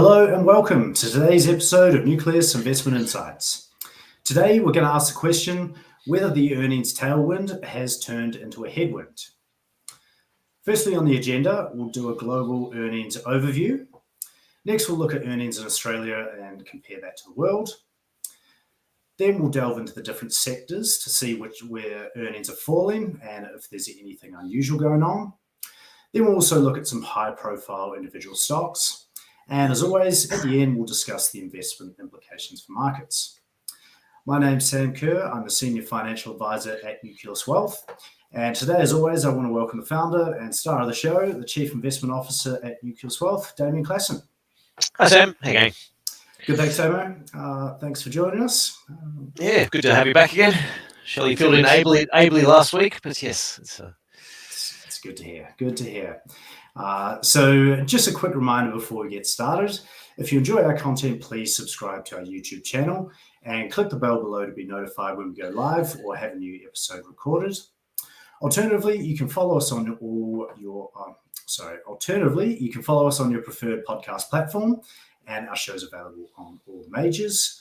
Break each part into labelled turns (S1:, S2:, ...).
S1: Hello and welcome to today's episode of Nucleus Investment Insights. Today we're going to ask the question whether the earnings tailwind has turned into a headwind. Firstly on the agenda, we'll do a global earnings overview. Next we'll look at earnings in Australia and compare that to the world. Then we'll delve into the different sectors to see where earnings are falling and if there's anything unusual going on. Then we'll also look at some high-profile individual stocks. And as always, at the end, we'll discuss the investment implications for markets. My name's Sam Kerr. I'm a Senior Financial Advisor at Nucleus Wealth. And today, as always, I want to welcome the founder and star of the show, the Chief Investment Officer at Nucleus Wealth, Damien Klassen.
S2: Hi, Sam. How you going?
S1: Good, thanks, Damo. Thanks for joining us.
S2: Yeah, good to have you back again. Shelley filled in ably last week, but yes,
S1: it's good to hear. Good to hear. So just a quick reminder before we get started, if you enjoy our content, please subscribe to our YouTube channel and click the bell below to be notified when we go live or have a new episode recorded. Alternatively, you can follow us on your preferred podcast platform, and our show's available on all majors.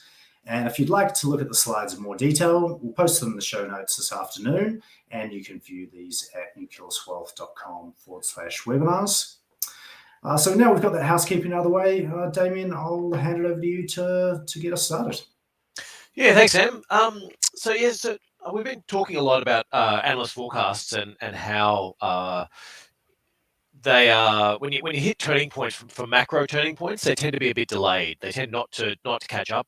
S1: And if you'd like to look at the slides in more detail, we'll post them in the show notes this afternoon, and you can view these at nucleuswealth.com/webinars. So now we've got that housekeeping out of the way, Damien, I'll hand it over to you to get us started.
S2: Yeah, thanks, Sam. So we've been talking a lot about analyst forecasts and how they are when you hit turning points from macro turning points, they tend to be a bit delayed. They tend not to catch up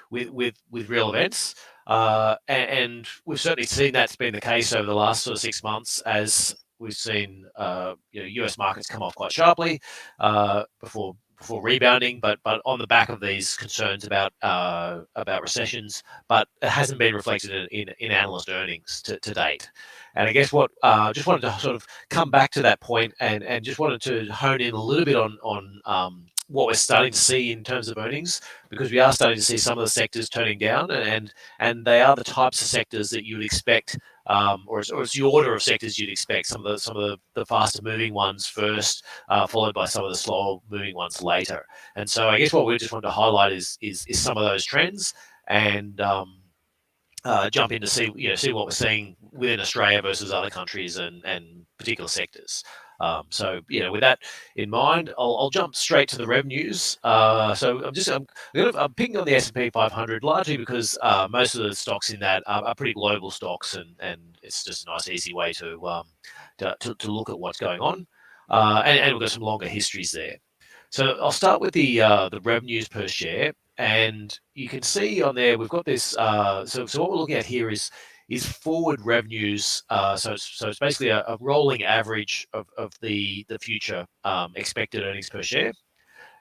S2: with real events, and we've certainly seen that's been the case over the last sort of 6 months as we've seen US markets come off quite sharply before rebounding, but on the back of these concerns about recessions, but it hasn't been reflected in analyst earnings to date. And I guess what just wanted to sort of come back to that point and just wanted to hone in a little bit on what we're starting to see in terms of earnings, because we are starting to see some of the sectors turning down, and they are the types of sectors that you would expect, or it's the order of sectors you'd expect. Some of the faster moving ones first, followed by some of the slower moving ones later. And so I guess what we just wanted to highlight is some of those trends and jump in to see what we're seeing within Australia versus other countries and particular sectors. So with that in mind, I'll jump straight to the revenues. So I'm picking on the S&P 500 largely because most of the stocks in that are pretty global stocks, and it's just a nice easy way to look at what's going on. And we've got some longer histories there. So I'll start with the revenues per share, and you can see on there we've got this. So what we're looking at here is forward revenues. So it's basically a rolling average of the future expected earnings per share.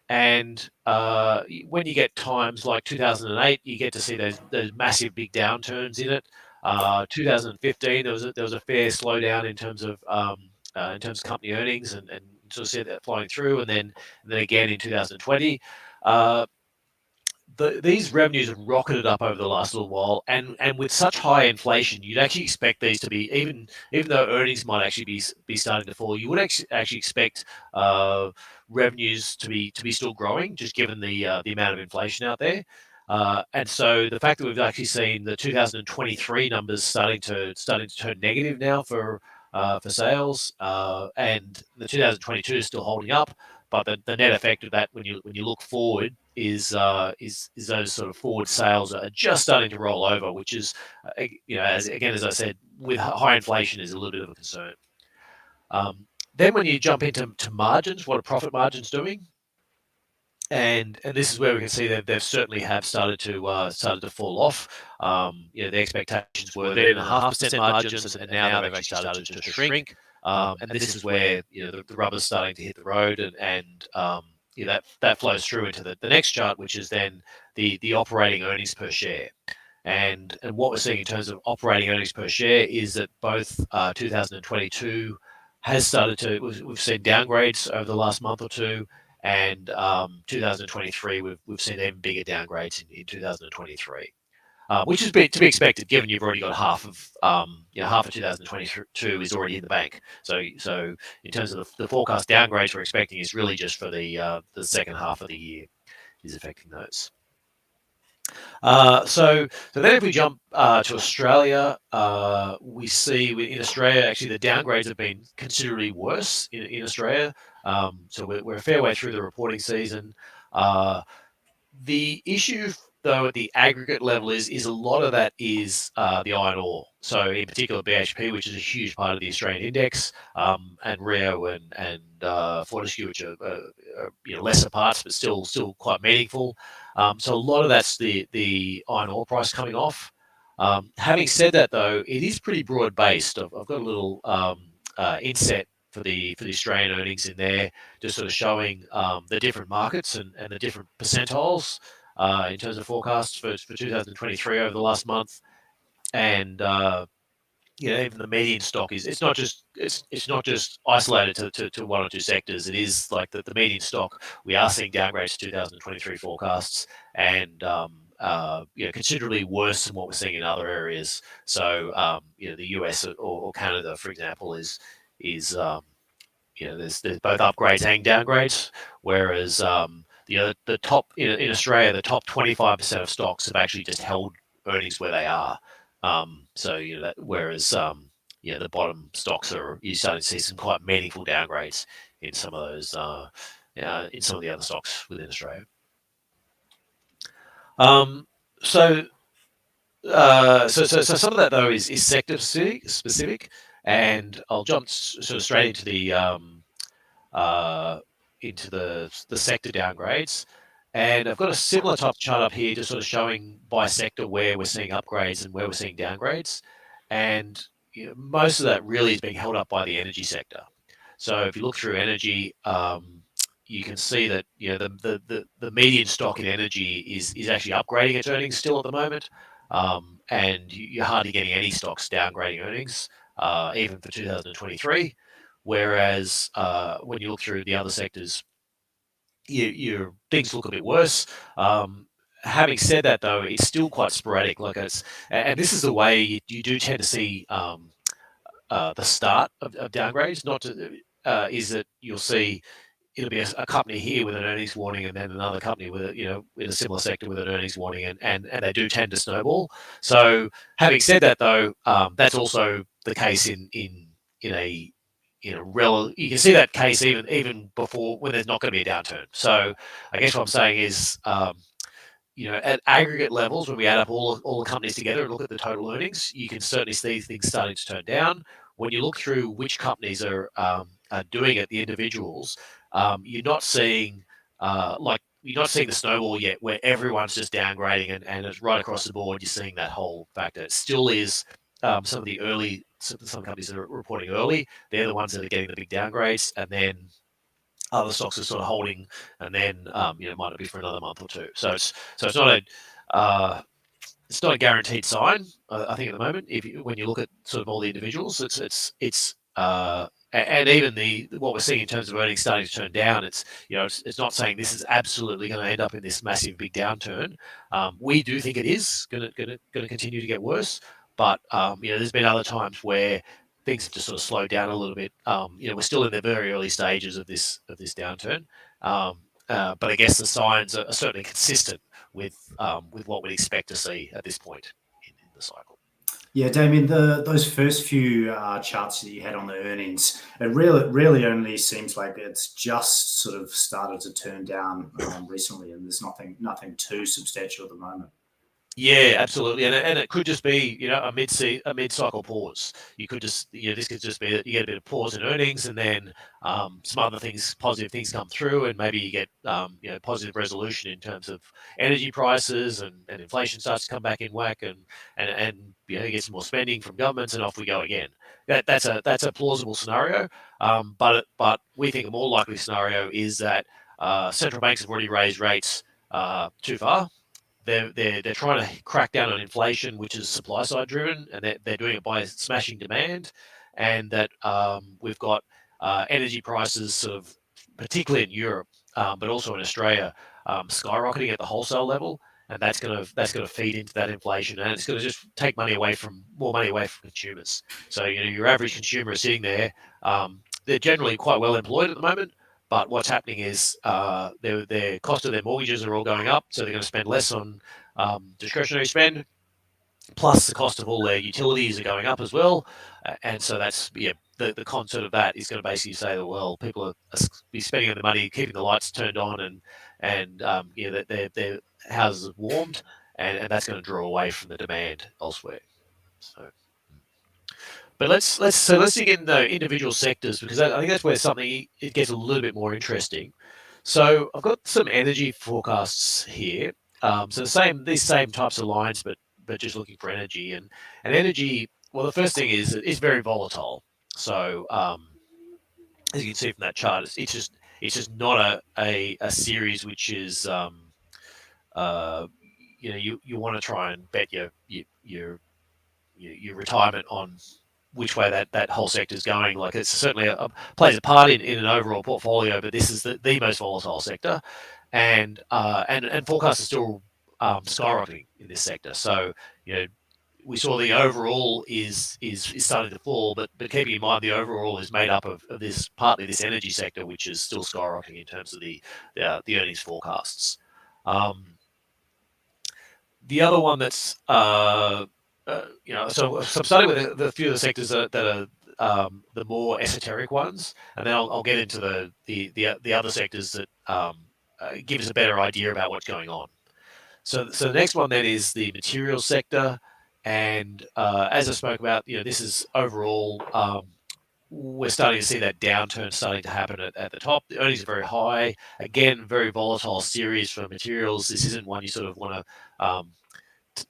S2: And when you get times like 2008, you get to see those massive big downturns in it. 2015, there was a fair slowdown in terms of company earnings, and sort of see that flowing through, and then again in 2020. These revenues have rocketed up over the last little while, and with such high inflation, you'd actually expect these to be, even though earnings might actually be starting to fall, you would actually expect revenues to be still growing, just given the amount of inflation out there. And so the fact that we've actually seen the 2023 numbers starting to turn negative now for sales, and the 2022 is still holding up, but the net effect of that, when you look forward, is those sort of forward sales are just starting to roll over, which is, as I said, with high inflation, is a little bit of a concern. Then when you jump into margins, what are profit margins doing? And this is where we can see that they certainly have started to fall off. The expectations were 8.5% margins, and now they've actually started to shrink. And this is where the rubber's starting to hit the road, and that flows through into the next chart, which is then the operating earnings per share. And what we're seeing in terms of operating earnings per share is that both 2022 has started to, we've seen downgrades over the last month or two, and 2023 we've seen even bigger downgrades in 2023. which is to be expected given you've already got half of 2022 is already in the bank. So in terms of the forecast downgrades we're expecting is really just for the second half of the year is affecting those. So then if we jump to Australia, we see in Australia actually the downgrades have been considerably worse in Australia. So we're a fair way through the reporting season. The issue, though, at the aggregate level is a lot of that is the iron ore. So in particular, BHP, which is a huge part of the Australian index, and Rio and Fortescue, which are lesser parts, but still quite meaningful. So a lot of that's the iron ore price coming off. Having said that, though, it is pretty broad based. I've got a little inset for the Australian earnings in there, just sort of showing the different markets and the different percentiles in terms of forecasts for 2023 over the last month. And even the median stock is it's not just isolated to one or two sectors. It is like the median stock. We are seeing downgrades to 2023 forecasts and considerably worse than what we're seeing in other areas. So the US or Canada, for example, is there's both upgrades and downgrades, whereas the top in Australia, the top 25% of stocks have actually just held earnings where they are. Whereas the bottom stocks you're starting to see some quite meaningful downgrades in some of those in some of the other stocks within Australia. So some of that though is sector specific, and I'll jump sort of straight into the sector downgrades. And I've got a similar type of chart up here, just sort of showing by sector where we're seeing upgrades and where we're seeing downgrades. And most of that really is being held up by the energy sector. So if you look through energy, you can see that the median stock in energy is actually upgrading its earnings still at the moment, and you're hardly getting any stocks downgrading earnings, even for 2023. Whereas when you look through the other sectors, your things look a bit worse. Having said that, though, it's still quite sporadic. And this is the way you do tend to see the start of downgrades. Is that you'll see it'll be a company here with an earnings warning, and then another company with in a similar sector with an earnings warning, and they do tend to snowball. So, having said that, though, that's also the case in a you can see that case even before when there's not going to be a downturn. So I guess what I'm saying is, at aggregate levels, when we add up all the companies together and look at the total earnings, you can certainly see things starting to turn down. When you look through which companies are doing it, the individuals, you're not seeing the snowball yet, where everyone's just downgrading and it's right across the board. You're seeing that whole factor. It still is some companies that are reporting early. They're the ones that are getting the big downgrades, and then other stocks are sort of holding, and then might not be for another month or two. So it's not a guaranteed sign. I think at the moment, when you look at sort of all the individuals, and even what we're seeing in terms of earnings starting to turn down, it's not saying this is absolutely going to end up in this massive big downturn. We do think it is going to continue to get worse, but there's been other times where things have just sort of slowed down a little bit. We're still in the very early stages of this downturn, but I guess the signs are certainly consistent with what we'd expect to see at this point in the cycle.
S1: Yeah, Damien, those first few charts that you had on the earnings, it really only seems like it's just sort of started to turn down recently, and there's nothing too substantial at the moment.
S2: Yeah, absolutely, and it could just be a mid-cycle pause. You could just this could just be that you get a bit of pause in earnings, and then some other positive things come through, and maybe you get positive resolution in terms of energy prices, and inflation starts to come back in whack, and you get some more spending from governments, and off we go again. That's a plausible scenario, but we think a more likely scenario is that central banks have already raised rates too far. They're trying to crack down on inflation, which is supply side driven, and they're doing it by smashing demand, and that we've got energy prices sort of, particularly in Europe, but also in Australia, skyrocketing at the wholesale level, and that's going to feed into that inflation, and it's going to just take more money away from consumers. So your average consumer is sitting there. They're generally quite well employed at the moment, but what's happening is their cost of their mortgages are all going up, so they're going to spend less on discretionary spend. Plus, the cost of all their utilities are going up as well, and so that's the concert of that is going to basically say that people are be spending the money keeping the lights turned on and that their houses are warmed, and that's going to draw away from the demand elsewhere. So, but let's dig in the individual sectors, because I think that's where it gets a little bit more interesting. So I've got some energy forecasts here. So these same types of lines, but just looking for energy and energy. Well, the first thing is it's very volatile. So as you can see from that chart, it's just not a series which is you want to try and bet your retirement on which way that whole sector is going. Like, it's certainly plays a part in an overall portfolio, but this is the most volatile sector, and forecasts are still skyrocketing in this sector. So we saw the overall is starting to fall, but keeping in mind the overall is made up of partly this energy sector, which is still skyrocketing in terms of the earnings forecasts. The other one that's so I'm starting with a few of the sectors that are the more esoteric ones, and then I'll get into the other sectors that give us a better idea about what's going on. So the next one then is the materials sector, and as I spoke about, this is overall. We're starting to see that downturn starting to happen at the top. The earnings are very high. Again, very volatile series for materials. This isn't one you sort of want to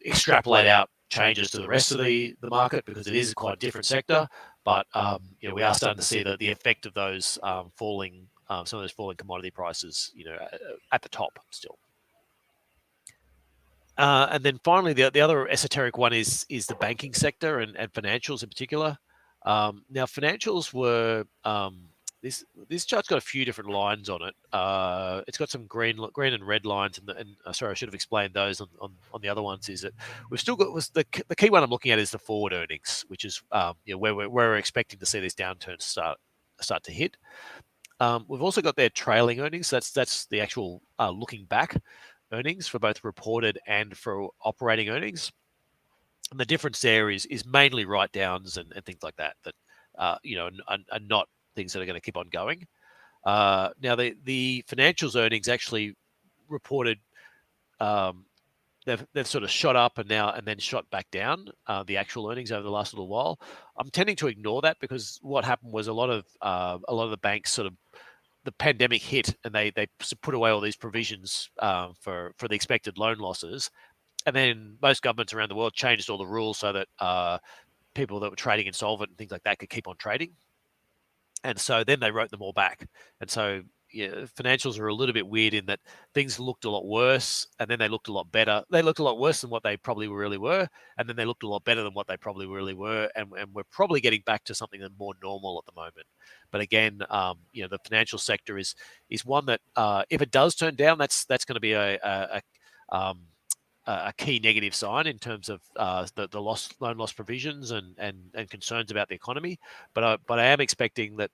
S2: extrapolate out changes to the rest of the market, because it is quite a different sector. But we are starting to see the effect of those falling, some of those falling commodity prices, at the top still. And then finally, the other esoteric one is the banking sector and financials in particular. Now, financials were this chart's got a few different lines on it. It's got some green and red lines, and sorry, I should have explained those on the other ones. Is that we've still got the key one I'm looking at is the forward earnings, which is where we're expecting to see this downturn start to hit. We've also got their trailing earnings. That's the actual looking back earnings for both reported and for operating earnings. And the difference there is mainly write-downs and things like that are not things that are going to keep on going. Now, the financials earnings actually reported, they've sort of shot up and then shot back down, the actual earnings over the last little while. I'm tending to ignore that, because what happened was a lot of the banks the pandemic hit, and they put away all these provisions for the expected loan losses, and then most governments around the world changed all the rules so that people that were trading insolvent and things like that could keep on trading, and so then they wrote them all back. And so financials are a little bit weird in that things looked a lot worse, and then they looked a lot better. They looked a lot worse than what they probably really were, and then they looked a lot better than what they probably really were, and we're probably getting back to something that's more normal at the moment. But again, the financial sector is one that if it does turn down, that's going to be a key negative sign in terms of the loan loss provisions and concerns about the economy. But I am expecting that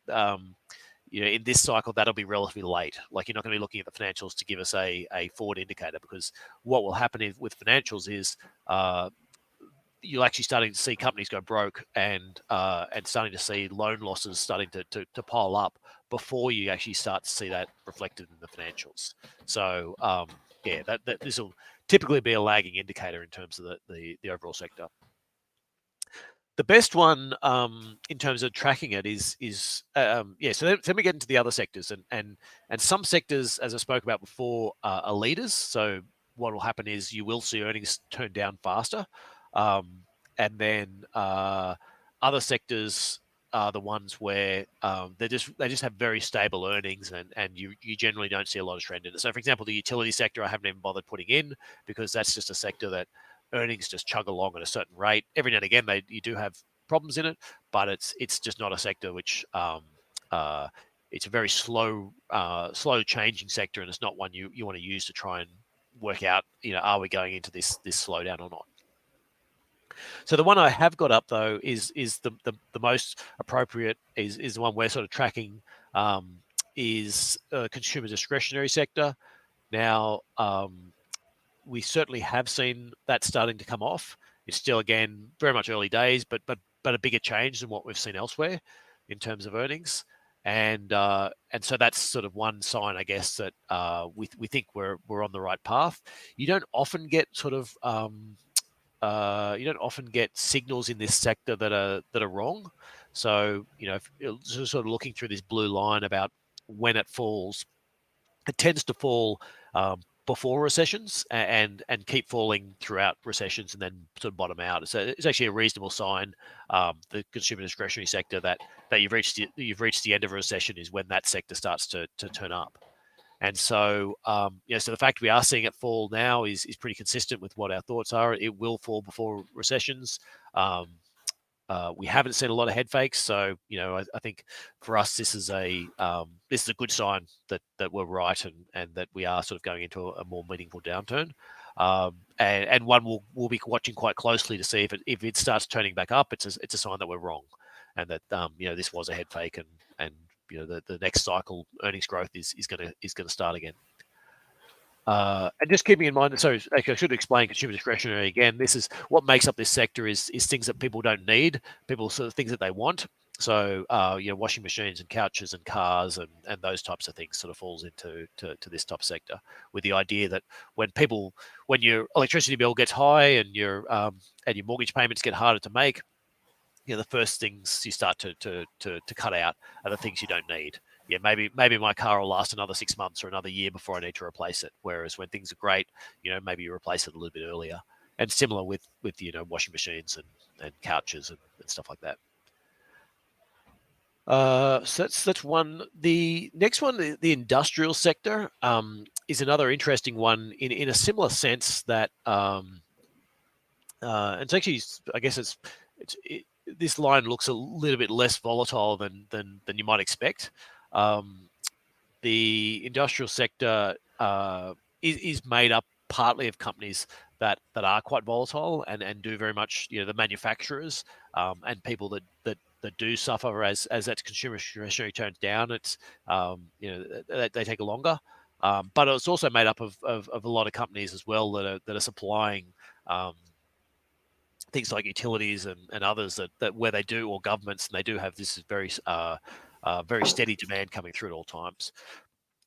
S2: in this cycle that'll be relatively late. Like, you're not going to be looking at the financials to give us a forward indicator, because what will happen with financials is you're actually starting to see companies go broke and starting to see loan losses starting to pile up before you actually start to see that reflected in the financials. So that this will typically be a lagging indicator in terms of the overall sector. The best one in terms of tracking it is So then we get into the other sectors, and some sectors, as I spoke about before, are leaders. So what will happen is you will see earnings turn down faster, and then other sectors are the ones where they just have very stable earnings, and you generally don't see a lot of trend in it. So, for example, the utility sector I haven't even bothered putting in, because that's just a sector that earnings just chug along at a certain rate. Every now and again, you do have problems in it, but it's just not a sector which it's a very slow changing sector, and it's not one you want to use to try and work out, are we going into this slowdown or not? So the one I have got up though is the most appropriate is the one we're sort of tracking, is consumer discretionary sector. Now, we certainly have seen that starting to come off. It's still, again, very much early days, but a bigger change than what we've seen elsewhere in terms of earnings. And so that's sort of one sign, I guess, that we think we're on the right path. You don't often get sort of signals in this sector that are wrong. So if you're sort of looking through this blue line about when it falls, it tends to fall before recessions and keep falling throughout recessions and then sort of bottom out. So it's actually a reasonable sign. The consumer discretionary sector that you've reached the end of a recession is when that sector starts to turn up. And so, so the fact we are seeing it fall now is pretty consistent with what our thoughts are. It will fall before recessions. We haven't seen a lot of head fakes, so I think for us this is a good sign that we're right and that we are sort of going into a more meaningful downturn. And one we'll be watching quite closely to see if it starts turning back up. It's a sign that we're wrong, and that this was a head fake, and the next cycle earnings growth is going to start again. And just keeping in mind, so I should explain consumer discretionary again. This is what makes up this sector is things that people don't need, people sort of things that they want. So washing machines and couches and cars and those types of things sort of falls into this top sector, with the idea that when your electricity bill gets high and your mortgage payments get harder to make, the first things you start to cut out are the things you don't need. Yeah, maybe my car will last another 6 months or another year before I need to replace it. Whereas when things are great, maybe you replace it a little bit earlier. And similar with washing machines and couches and stuff like that. So that's one. The next one, the industrial sector, is another interesting one in a similar sense that it's actually, I guess this line looks a little bit less volatile than you might expect. The industrial sector is made up partly of companies that are quite volatile and do very much, the manufacturers and people that do suffer as that consumer discretionary turns down. It's they take longer, but it's also made up of a lot of companies as well that are supplying things like utilities and others that where they do, or governments, and they do have this very steady demand coming through at all times.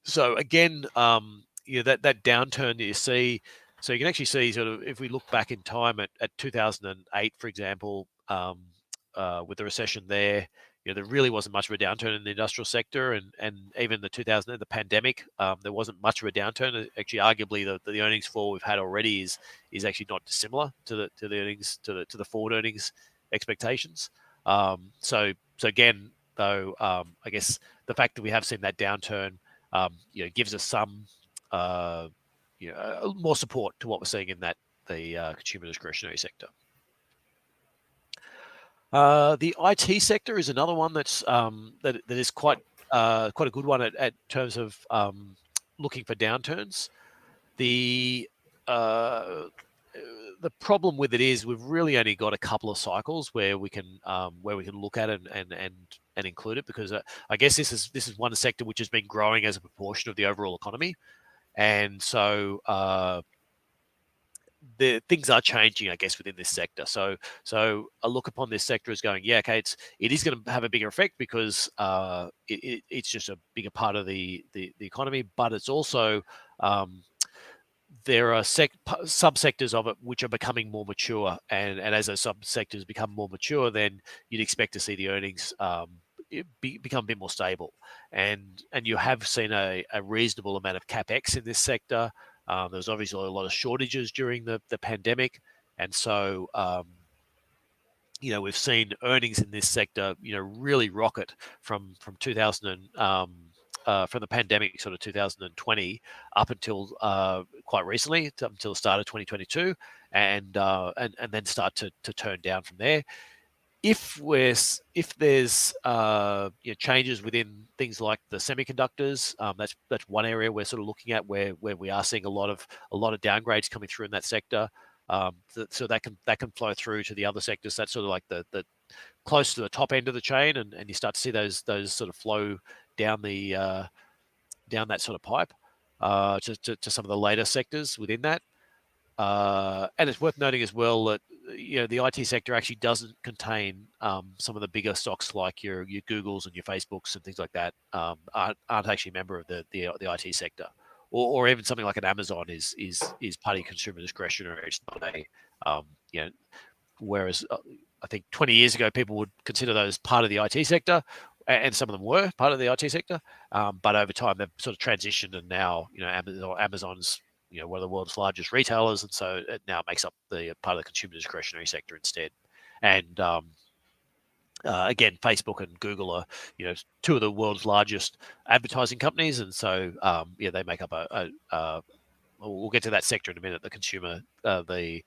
S2: So again, that downturn that you see, so you can actually see sort of, if we look back in time at 2008, for example, with the recession there, there really wasn't much of a downturn in the industrial sector, and even the pandemic, there wasn't much of a downturn. Actually, arguably, the earnings fall we've had already is actually not dissimilar to the earnings to the forward earnings expectations. So again, though, I guess the fact that we have seen that downturn, gives us some more support to what we're seeing in the consumer discretionary sector. The IT sector is another one that's that is quite a good one at terms of looking for downturns. The problem with it is we've really only got a couple of cycles where we can look at it and include it, because I guess this is one sector which has been growing as a proportion of the overall economy, and so the things are changing, I guess, within this sector. So I look upon this sector as going, okay, it is going to have a bigger effect because it's just a bigger part of the economy, but it's also there are subsectors of it which are becoming more mature, and as those subsectors become more mature, then you'd expect to see the earnings become a bit more stable, and you have seen a reasonable amount of capex in this sector. There was obviously a lot of shortages during the pandemic, and so we've seen earnings in this sector really rocket from 2000 from the pandemic, sort of 2020, up until quite recently, up until the start of 2022, and then start to turn down from there. if there's changes within things like the semiconductors, that's one area we're sort of looking at where we are seeing a lot of downgrades coming through in that sector. So that can flow through to the other sectors. That's sort of like the close to the top end of the chain, and you start to see those sort of flow down the down that sort of pipe to some of the later sectors within that. And it's worth noting as well that the IT sector actually doesn't contain some of the bigger stocks like your Googles and your Facebooks and things like that. Aren't actually a member of the IT sector, or even something like an Amazon is part of consumer discretionary. It's not a whereas I think 20 years ago people would consider those part of the IT sector, and some of them were part of the IT sector. But over time they've sort of transitioned, and now Amazon's one of the world's largest retailers, and so it now makes up the part of the consumer discretionary sector instead. And again, Facebook and Google are two of the world's largest advertising companies, and so they make up we'll get to that sector in a minute. The consumer, the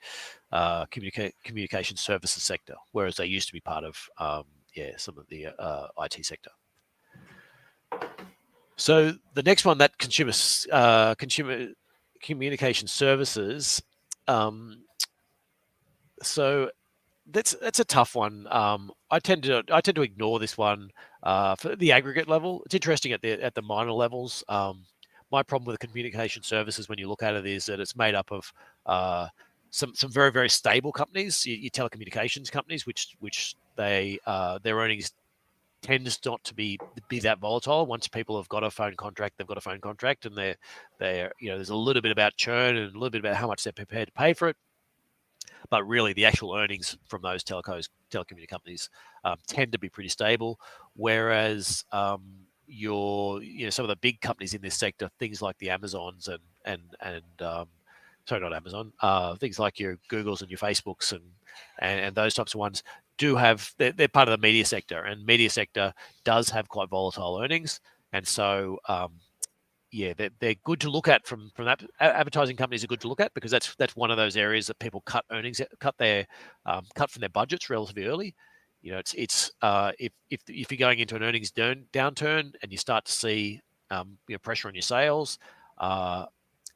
S2: communication services sector, whereas they used to be part of some of the IT sector. So the next one, that consumer communication services. So that's a tough one. I tend to ignore this one for the aggregate level. It's interesting at the minor levels. My problem with the communication services, when you look at it, is that it's made up of some very, very stable companies, your telecommunications companies, which their earnings tends not to be that volatile. Once people have got a phone contract, they've got a phone contract, and they're there's a little bit about churn and a little bit about how much they're prepared to pay for it. But really, the actual earnings from those telecommunications companies tend to be pretty stable. Whereas some of the big companies in this sector, things like the Amazons and sorry, not Amazon, things like your Googles and your Facebooks and those types of ones they're part of the media sector, and media sector does have quite volatile earnings, and so they're good to look at from that. Advertising companies are good to look at because that's one of those areas that people cut from their budgets relatively early. It's if you're going into an earnings downturn and you start to see pressure on your sales,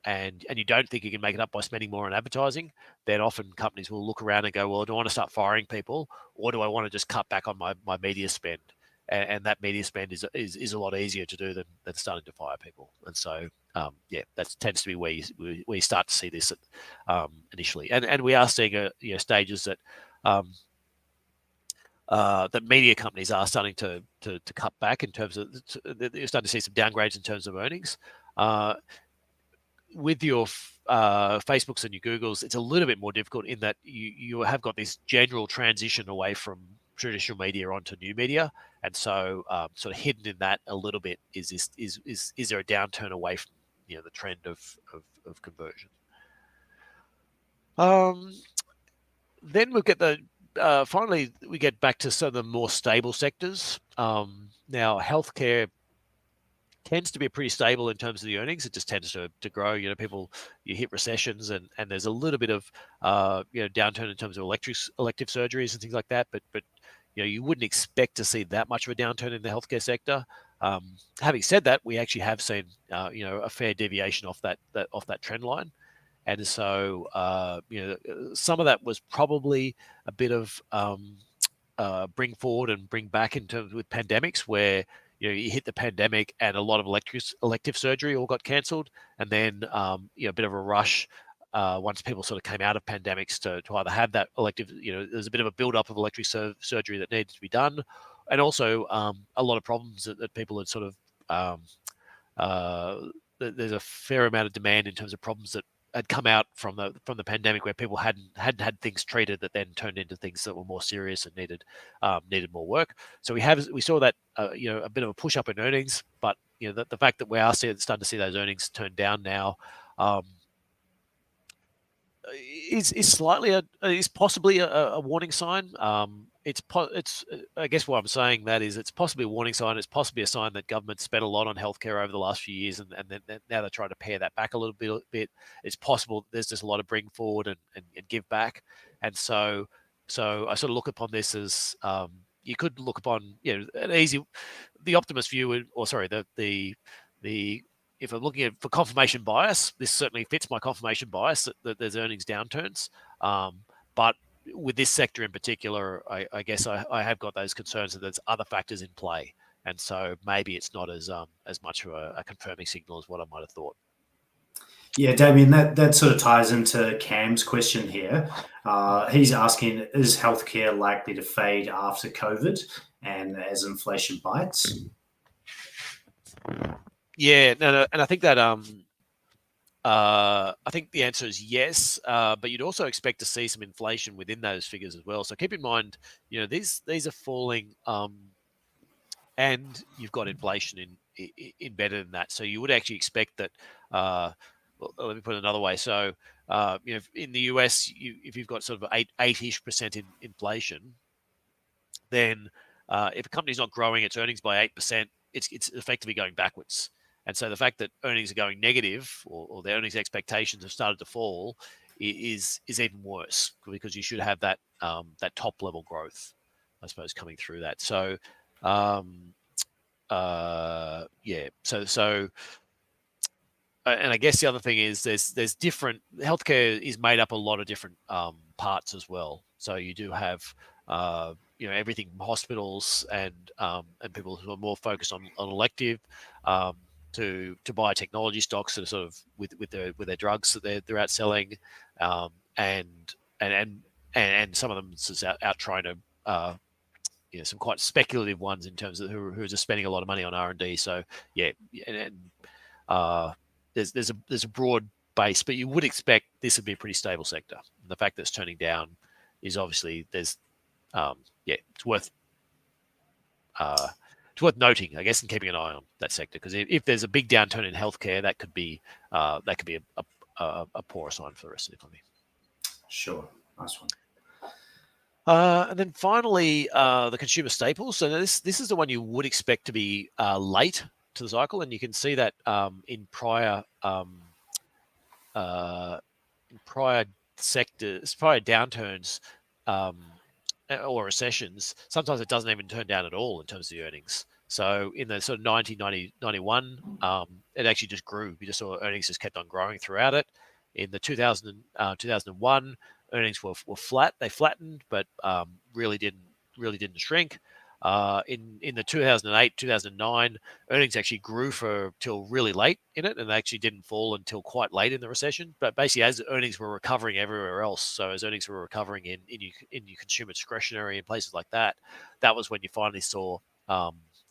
S2: and you don't think you can make it up by spending more on advertising, then often companies will look around and go, well, do I want to start firing people, or do I want to just cut back on my media spend? And that media spend is a lot easier to do than starting to fire people. And so, that tends to be where you start to see this initially. And we are seeing stages that that media companies are starting to cut back in terms of, you're starting to see some downgrades in terms of earnings. With your Facebooks and your Googles, it's a little bit more difficult in that you have got this general transition away from traditional media onto new media, and so sort of hidden in that a little bit is there a downturn away from the trend of conversion. Then we'll get finally we get back to some of the more stable sectors. Now healthcare tends to be pretty stable in terms of the earnings. It just tends to grow. You hit recessions and there's a little bit of downturn in terms of elective surgeries and things like that. But you wouldn't expect to see that much of a downturn in the healthcare sector. Having said that, we actually have seen a fair deviation off that trend line. And so some of that was probably a bit of bring forward and bring back in terms with pandemics, where you hit the pandemic and a lot of elective surgery all got cancelled, and then a bit of a rush once people sort of came out of pandemics to either have that elective. There's a bit of a build-up of elective surgery that needed to be done, and also a lot of problems that people had sort of. There's a fair amount of demand in terms of problems that had come out from the pandemic, where people hadn't had things treated that then turned into things that were more serious and needed more work. So we saw that a bit of a push up in earnings, but the fact that we are starting to see those earnings turn down now is possibly a warning sign. It's I guess what I'm saying that is it's possibly a warning sign. It's possibly a sign that government spent a lot on healthcare over the last few years, and then now they're trying to pare that back a little bit. It's possible there's just a lot of bring forward and give back, and so So I sort of look upon this as you could look upon the optimist view, or sorry, the if I'm looking at for confirmation bias, this certainly fits my confirmation bias that there's earnings downturns. But with this sector in particular, I guess I have got those concerns that there's other factors in play, and so maybe it's not as much of a confirming signal as what I might have thought.
S1: Yeah, Damien, that sort of ties into Cam's question here. He's asking, is healthcare likely to fade after COVID and as inflation bites?
S2: Yeah, no, and I think that I think the answer is yes, but you'd also expect to see some inflation within those figures as well. So keep in mind, these are falling, and you've got inflation embedded in that. So you would actually expect that. Well, let me put it another way. So in the US, if you've got sort of 8-ish% in inflation, then if a company's not growing its earnings by 8%, it's effectively going backwards. And so the fact that earnings are going negative, or their earnings expectations have started to fall, is even worse, because you should have that that top level growth, I suppose, coming through that. So yeah, so and I guess the other thing is there's different healthcare is made up a lot of different parts as well. So you do have everything from hospitals and people who are more focused on elective, to biotechnology stocks that are sort of with their drugs that they're out selling, and some of them is out trying to some quite speculative ones in terms of who are just spending a lot of money on R&D. So yeah, and there's a broad base, but you would expect this would be a pretty stable sector. And the fact that it's turning down is obviously it's worth noting, I guess, and keeping an eye on that sector, because if there's a big downturn in healthcare, that could be a poor sign for the rest of the economy.
S1: Sure, nice one.
S2: And then finally, the consumer staples. So this is the one you would expect to be late to the cycle, and you can see that in prior sectors, prior downturns or recessions, sometimes it doesn't even turn down at all in terms of the earnings. So in the sort of 1990, 91, it actually just grew. We just saw earnings just kept on growing throughout it. In the 2001, earnings were flat. They flattened, but really didn't shrink. In the 2008, 2009, earnings actually grew till really late in it, and they actually didn't fall until quite late in the recession. But basically, as earnings were recovering everywhere else, so as earnings were recovering in your consumer discretionary and places like that, that was when you finally saw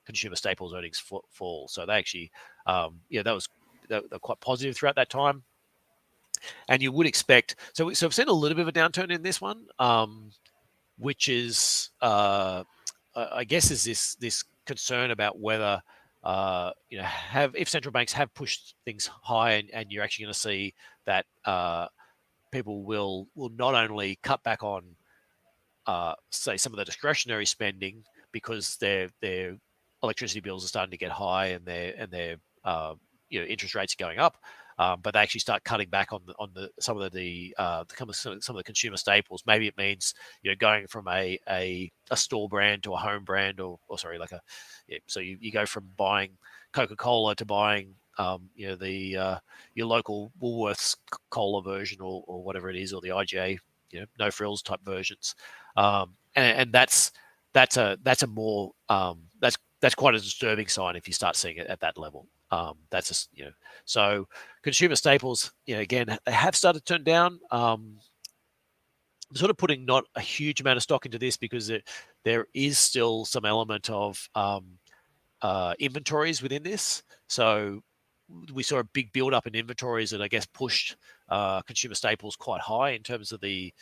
S2: consumer staples earnings fall. So they actually, they're quite positive throughout that time. And you would expect, so we've seen a little bit of a downturn in this one, which is, I guess, is this concern about whether, if central banks have pushed things high, and you're actually going to see that people will not only cut back on, say, some of the discretionary spending because their electricity bills are starting to get high, and their interest rates are going up. But they actually start cutting back on some of the consumer staples. Maybe it means going from a store brand to a home brand, so you go from buying Coca-Cola to buying your local Woolworths cola version, or whatever it is, or the IGA no frills type versions, and that's quite a disturbing sign if you start seeing it at that level. So consumer staples, again, they have started to turn down. I'm sort of putting not a huge amount of stock into this, because there is still some element of inventories within this. So we saw a big build up in inventories that I guess pushed consumer staples quite high in terms of the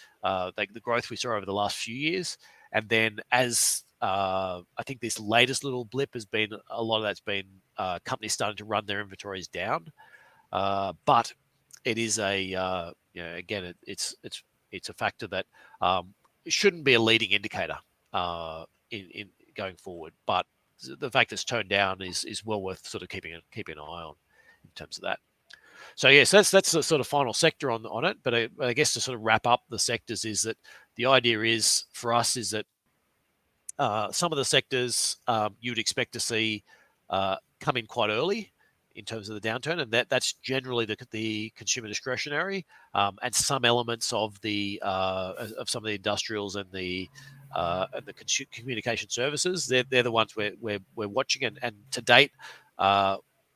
S2: growth we saw over the last few years. And then as I think this latest little blip has been, a lot of that's been companies starting to run their inventories down. But it is again, it's a factor that shouldn't be a leading indicator in going forward. But the fact that it's turned down is well worth sort of keeping an eye on in terms of that. So yes, that's the sort of final sector on it. But I guess to sort of wrap up the sectors is that the idea is for us is that some of the sectors you'd expect to see come in quite early in terms of the downturn, and that's generally the consumer discretionary, and some elements of of some of the industrials and the communication services. They're the ones we're watching, and to date,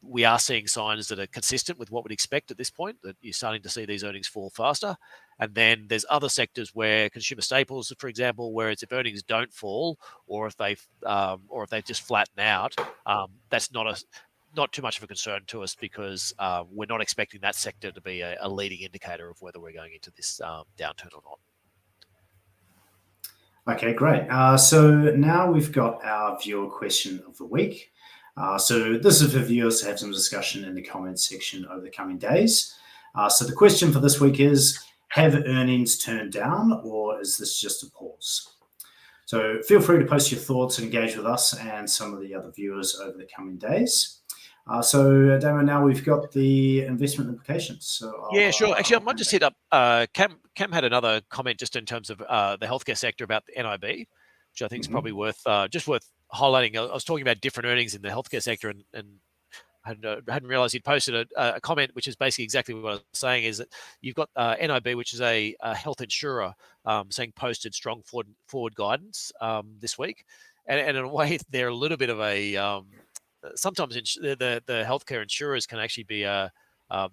S2: we are seeing signs that are consistent with what we'd expect at this point. That you're starting to see these earnings fall faster, and then there's other sectors where consumer staples, for example, where it's if earnings don't fall or if they just flatten out, that's not too much of a concern to us because we're not expecting that sector to be a leading indicator of whether we're going into this downturn or not.
S1: Okay, great. So now we've got our viewer question of the week. So this is for viewers to have some discussion in the comments section over the coming days. So the question for this week is, have earnings turned down or is this just a pause? So feel free to post your thoughts and engage with us and some of the other viewers over the coming days. So Damien, now we've got the investment implications. So
S2: yeah, sure. Actually, I might just hit up. Cam had another comment just in terms of the healthcare sector about the NIB, which I think is probably worth highlighting. I was talking about different earnings in the healthcare sector, and hadn't realised he'd posted a comment which is basically exactly what I was saying. Is that you've got NIB, which is a health insurer, saying posted strong forward guidance this week, and in a way they're a little bit of a sometimes the healthcare insurers can actually be the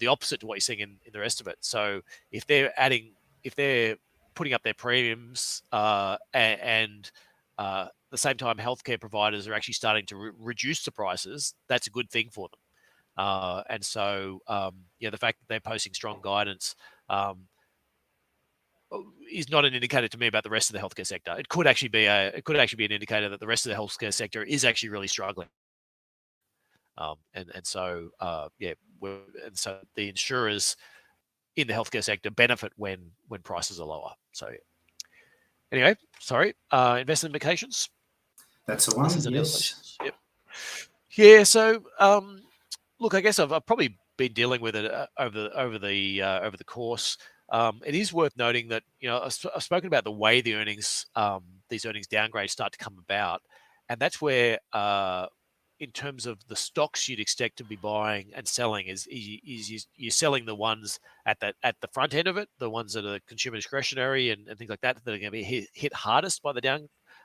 S2: opposite to what you're seeing in the rest of it. So if they're putting up their premiums and at the same time healthcare providers are actually starting to reduce the prices, that's a good thing for them. And so the fact that they're posting strong guidance is not an indicator to me about the rest of the healthcare sector. It could actually be an indicator that the rest of the healthcare sector is actually really struggling. So the insurers in the healthcare sector benefit when prices are lower. So anyway, sorry, investment implications.
S1: That's the one. Yes.
S2: Yep. Yeah. So look, I guess I've probably been dealing with it over the course. It is worth noting that I've spoken about the way the earnings these earnings downgrades start to come about, and that's where in terms of the stocks you'd expect to be buying and selling is you're selling the ones at the front end of it, the ones that are consumer discretionary and things like that are going to be hit hardest by the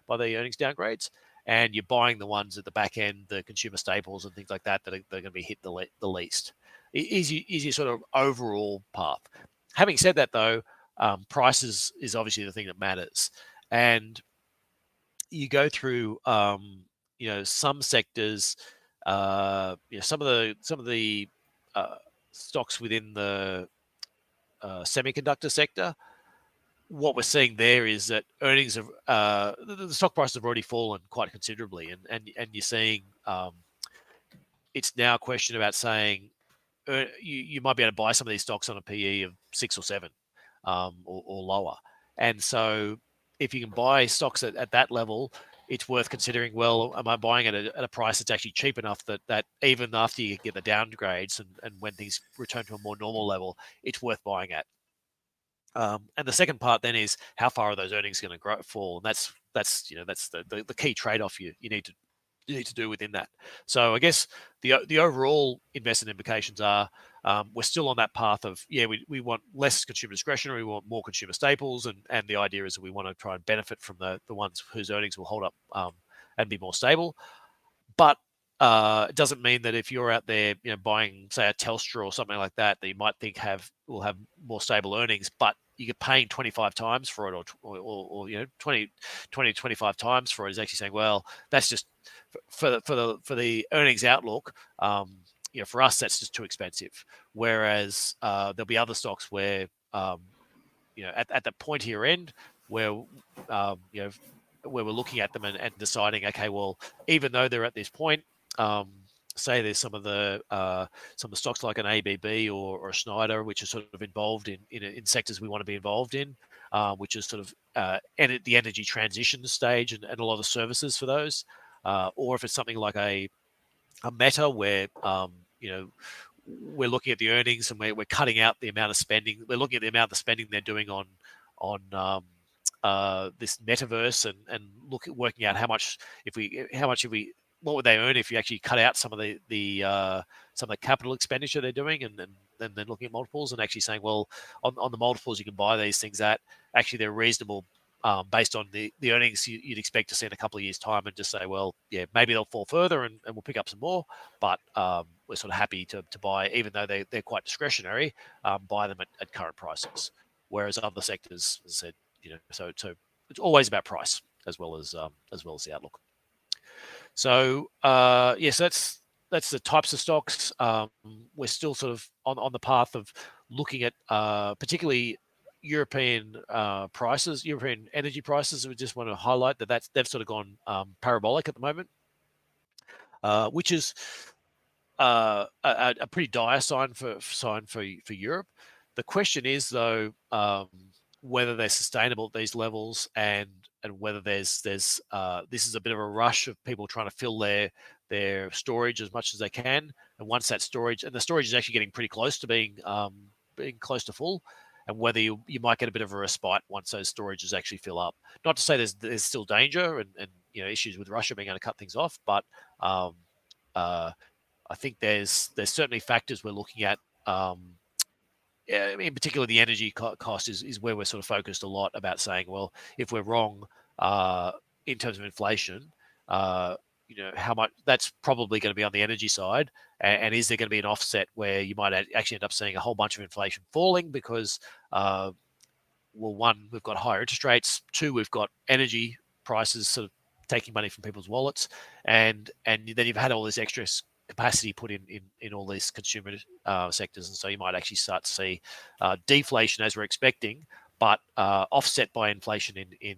S2: earnings downgrades, and you're buying the ones at the back end, the consumer staples and things like that are going to be hit the least. Easy sort of overall path. Having said that, though, prices is obviously the thing that matters, and you go through some sectors, some of the stocks within the semiconductor sector. What we're seeing there is that earnings of the stock prices have already fallen quite considerably, and you're seeing it's now a question about saying you might be able to buy some of these stocks on a PE of 6 or 7 or lower, and so if you can buy stocks at that level, it's worth considering, well, am I buying it at a price that's actually cheap enough that even after you get the downgrades and when things return to a more normal level, it's worth buying at. And the second part then is how far are those earnings going to fall? And that's the key trade-off you need to do within that. So I guess the overall investment implications are we're still on that path of we want less consumer discretionary, we want more consumer staples, and the idea is that we want to try and benefit from the ones whose earnings will hold up and be more stable. But it doesn't mean that if you're out there buying, say, a Telstra or something like that you might think will have more stable earnings, but you're paying 25 times for it or 20 25 times for it is actually saying, well, that's just for the earnings outlook. For us, that's just too expensive. Whereas there'll be other stocks where at the point here end where where we're looking at them and deciding, okay, well, even though they're at this point, say there's some of the stocks like an ABB or a Schneider, which are sort of involved in sectors we want to be involved in, which is sort of the energy transition stage and a lot of services for those, or if it's something like a Meta where we're looking at the earnings and we're cutting out the amount of spending. We're looking at the amount of spending they're doing on this metaverse and working out how much what would they earn if you actually cut out some of the capital expenditure they're doing, and then looking at multiples and actually saying, well, on the multiples you can buy these things at, actually they're reasonable based on the earnings you'd expect to see in a couple of years' time, and just say, well, yeah, maybe they'll fall further and we'll pick up some more, but we're sort of happy to buy, even though they're quite discretionary, buy them at current prices. Whereas other sectors, as I said, so it's always about price as well as the outlook. So yes, that's the types of stocks. We're still sort of on the path of looking at particularly European prices, European energy prices. We just want to highlight that they've sort of gone parabolic at the moment, which is a pretty dire sign for Europe. The question is, though, whether they're sustainable at these levels, and whether this is a bit of a rush of people trying to fill their storage as much as they can. And once that storage is actually getting pretty close to being close to full, and whether you might get a bit of a respite once those storages actually fill up. Not to say there's still danger and issues with Russia being able to cut things off, but I think there's certainly factors we're looking at. In particular, the energy cost is where we're sort of focused a lot about saying, well, if we're wrong in terms of inflation, how much that's probably going to be on the energy side, and is there going to be an offset where you might actually end up seeing a whole bunch of inflation falling because, well, one, we've got higher interest rates, two, we've got energy prices sort of taking money from people's wallets, and then you've had all this extra capacity put in all these consumer sectors, and so you might actually start to see deflation as we're expecting, but offset by inflation in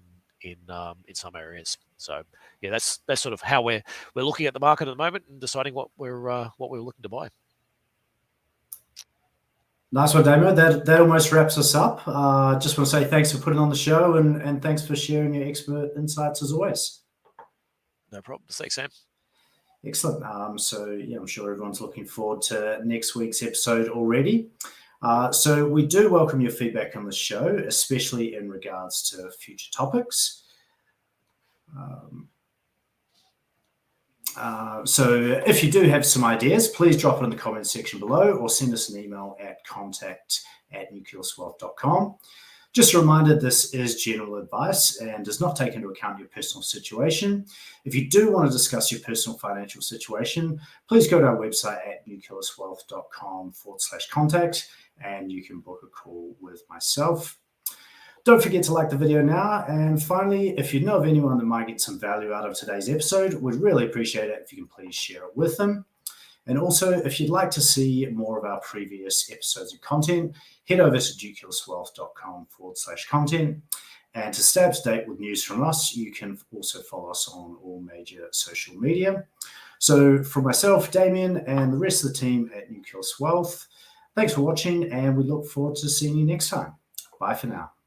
S2: some areas. So yeah, that's sort of how we're looking at the market at the moment and deciding what we're looking to buy.
S1: Nice one, Damien. That almost wraps us up. Just want to say thanks for putting on the show, and thanks for sharing your expert insights as always.
S2: No problem. Thanks, Sam.
S1: Excellent. So yeah, I'm sure everyone's looking forward to next week's episode already. So we do welcome your feedback on the show, especially in regards to future topics. So if you do have some ideas, please drop it in the comments section below, or send us an email at contact@nucleuswealth.com. Just a reminder, this is general advice and does not take into account your personal situation. If you do want to discuss your personal financial situation, please go to our website at nucleuswealth.com/contact, and you can book a call with myself. Don't forget to like the video now. And finally, if you know of anyone that might get some value out of today's episode, we'd really appreciate it if you can please share it with them. And also, if you'd like to see more of our previous episodes of content, head over to nucleuswealth.com/content. And to stay up to date with news from us, you can also follow us on all major social media. So for myself, Damien, and the rest of the team at Nucleus Wealth, thanks for watching, and we look forward to seeing you next time. Bye for now.